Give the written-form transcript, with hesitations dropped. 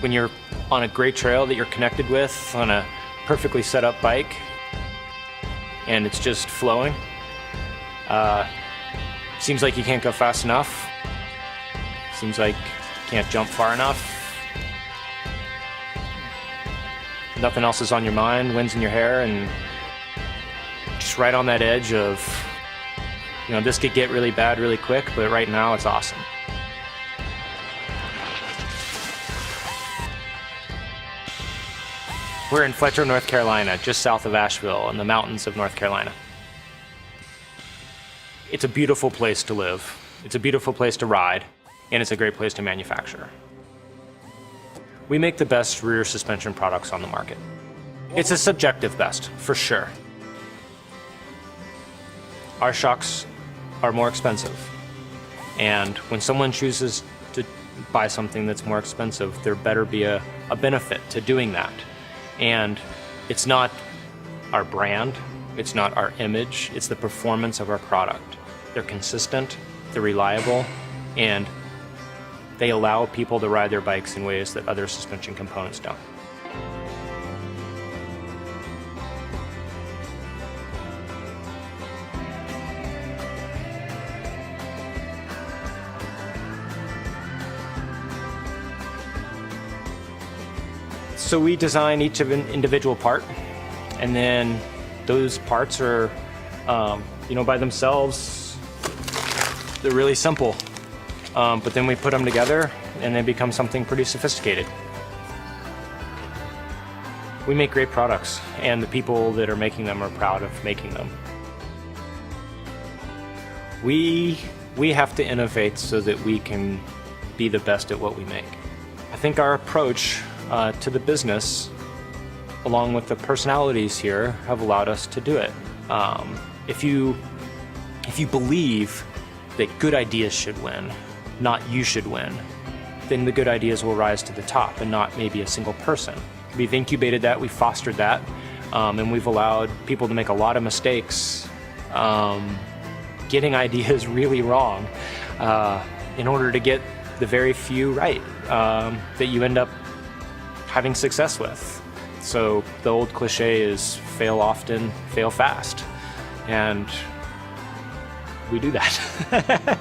When you're on a great trail that you're connected with, on a perfectly set up bike, and it's just flowing, seems like you can't go fast enough, seems like you can't jump far enough, nothing else is on your mind, wind's in your hair, and just right on that edge of, this could get really bad really quick, but right now it's awesome. We're in Fletcher, North Carolina, just south of Asheville in the mountains of North Carolina. It's a beautiful place to live, it's a beautiful place to ride, and it's a great place to manufacture. We make the best rear suspension products on the market. It's a subjective best, for sure. Our shocks are more expensive, and when someone chooses to buy something that's more expensive, there better be a benefit to doing that. And it's not our brand, it's not our image, it's the performance of our product. They're consistent, they're reliable, and they allow people to ride their bikes in ways that other suspension components don't. So we design each of an individual part, and then those parts are, by themselves, they're really simple. But then we put them together and they become something pretty sophisticated. We make great products, and the people that are making them are proud of making them. We have to innovate so that we can be the best at what we make. I think our approach to the business, along with the personalities here, have allowed us to do it. If you believe that good ideas should win, not you should win, then the good ideas will rise to the top and not maybe a single person. We've incubated that, we've fostered that, and we've allowed people to make a lot of mistakes, getting ideas really wrong, in order to get the very few right that you end up having success with. So the old cliche is fail often, fail fast, and we do that.